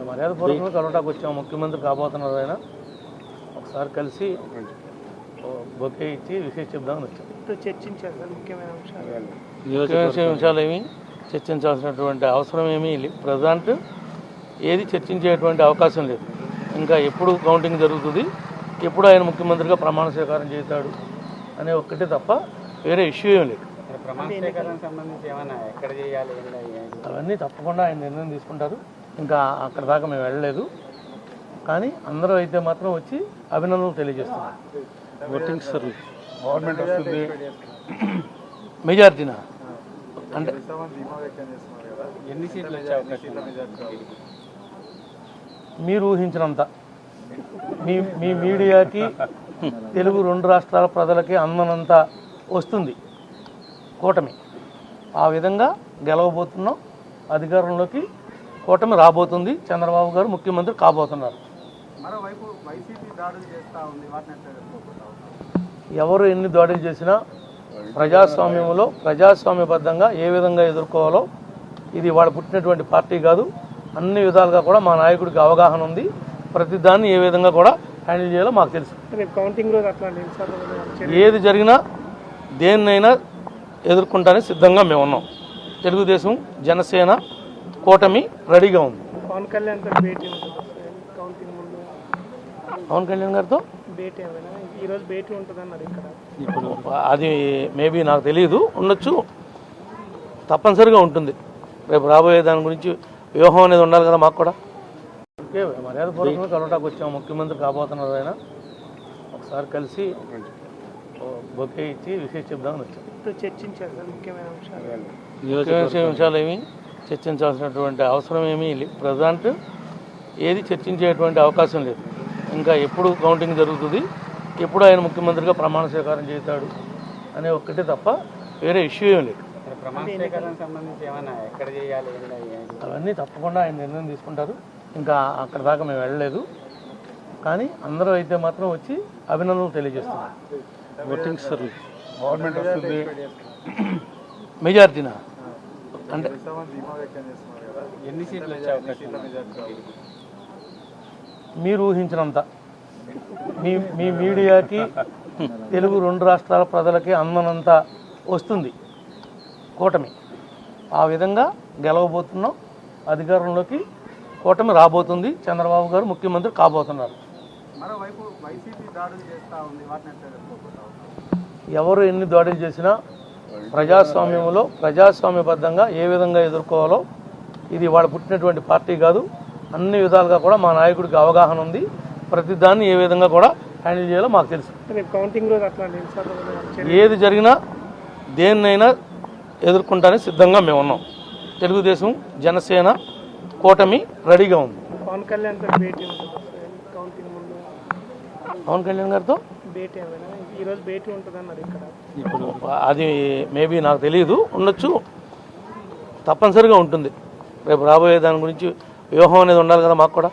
మర్యాదపూర్వకంగా కలవటానికి వచ్చాము. ముఖ్యమంత్రి కాబోతున్నారు ఆయన, ఒకసారి కలిసి బొకే ఇచ్చి విషయం చెప్దామని వచ్చాం. ఇప్పుడు చర్చించారు సార్ ముఖ్యమైన అంశాలు ఏమి చర్చించాల్సినటువంటి అవసరం ఏమీ ప్రజెంట్ ఏది చర్చించేటువంటి అవకాశం లేదు. ఇంకా ఎప్పుడు కౌంటింగ్ జరుగుతుంది, ఎప్పుడు ఆయన ముఖ్యమంత్రిగా ప్రమాణ స్వీకారం చేస్తాడు అనే ఒక్కటే తప్ప వేరే ఇష్యూ ఏం లేదు. అవన్నీ తప్పకుండా ఆయన నిర్ణయం తీసుకుంటారు. ఇంకా అక్కడ దాకా మేము వెళ్ళలేదు, కానీ అందరూ అయితే మాత్రం వచ్చి అభినందనలు తెలియజేస్తున్నారు. ఓటింగ్ సర్వీస్ గవర్నమెంట్ వస్తుంది మెజార్టీనా అంటే ఎన్ని సీట్లు వచ్చే అవకాశం? మీరు ఊహించినంత మీ మీడియాకి తెలుగు రెండు రాష్ట్రాల ప్రజలకి అందనంత వస్తుంది కూటమి. ఆ విధంగా గెలవబోతున్నాం. అధికారంలోకి కూటమి రాబోతుంది. చంద్రబాబు గారు ముఖ్యమంత్రి కాబోతున్నారు. మరోవైపు వైసీపీ దాడులు చేస్తూ ఉంది, ఎవరు ఎన్ని దాడులు చేసినా ప్రజాస్వామ్యంలో ప్రజాస్వామ్యబద్ధంగా ఏ విధంగా ఎదుర్కోవాలో ఇది వాళ్ళు పుట్టినటువంటి పార్టీ కాదు. అన్ని విధాలుగా కూడా మా నాయకుడికి అవగాహన ఉంది. ప్రతి దాన్ని ఏ విధంగా కూడా హ్యాండిల్ చేయాలో మాకు తెలుసు. ఏది జరిగినా దేన్నైనా ఎదుర్కొంటానికి సిద్ధంగా మేము ఉన్నాం. తెలుగుదేశం జనసేన కూటమి రెడీగా ఉంది. పవన్ కళ్యాణ్ గారితో అది మేబీ నాకు తెలియదు, ఉండొచ్చు, తప్పనిసరిగా ఉంటుంది. రేపు రాబోయే దాని గురించి వ్యూహం అనేది ఉండాలి కదా మాకు కూడా. మర్యాదపూర్వకంగా కలవటానికి వచ్చాము. ముఖ్యమంత్రి కాబోతున్నారు ఆయన, ఒకసారి కలిసి బొకే ఇచ్చి విషయం చెప్దామని వచ్చాం. ఇప్పుడు చర్చించారు సార్ ముఖ్యమైన అంశాలు ఏమి చర్చించాల్సినటువంటి అవసరం ఏమీ ప్రజెంట్ ఏది చర్చించేటువంటి అవకాశం లేదు. ఇంకా ఎప్పుడు కౌంటింగ్ జరుగుతుంది, ఎప్పుడు ఆయన ముఖ్యమంత్రిగా ప్రమాణ స్వీకారం చేస్తాడు అనే ఒక్కటే తప్ప వేరే ఇష్యూ ఏం లేదు. అవన్నీ తప్పకుండా ఆయన నిర్ణయం తీసుకుంటారు. ఇంకా అక్కడ దాకా మేము వెళ్ళలేదు, కానీ అందరూ అయితే మాత్రం వచ్చి అభినందనలు తెలియజేస్తున్నారు. ఓటింగ్ సర్వీస్ గవర్నమెంట్ వస్తుంది మెజార్టీనా అంటే ఎన్ని సీట్లు వచ్చే అవకాశం? మీరు ఊహించినంత మీ మీడియాకి తెలుగు రెండు రాష్ట్రాల ప్రజలకి అందనంత వస్తుంది కూటమి. ఆ విధంగా గెలవబోతున్నాం. అధికారంలోకి కూటమి రాబోతుంది. చంద్రబాబు గారు ముఖ్యమంత్రి కాబోతున్నారు. మరోవైపు వైసీపీ దాడులు చేస్తూ ఉంది, ఎవరు ఎన్ని దాడులు చేసినా ప్రజాస్వామ్యంలో ప్రజాస్వామ్యబద్ధంగా ఏ విధంగా ఎదుర్కోవాలో ఇది వాళ్ళు పుట్టినటువంటి పార్టీ కాదు. అన్ని విధాలుగా కూడా మా నాయకుడికి అవగాహన ఉంది. ప్రతి దాన్ని ఏ విధంగా కూడా హ్యాండిల్ చేయాలో మాకు తెలుసు. ఏది జరిగినా దేన్నైనా ఎదుర్కొంటానికి సిద్ధంగా మేము ఉన్నాం. తెలుగుదేశం జనసేన కూటమి రెడీగా ఉంది. పవన్ కళ్యాణ్ గారితో అది మేబీ నాకు తెలియదు, ఉండొచ్చు, తప్పనిసరిగా ఉంటుంది. రేపు రాబోయే దాని గురించి వ్యూహం అనేది ఉండాలి కదా మాకు కూడా.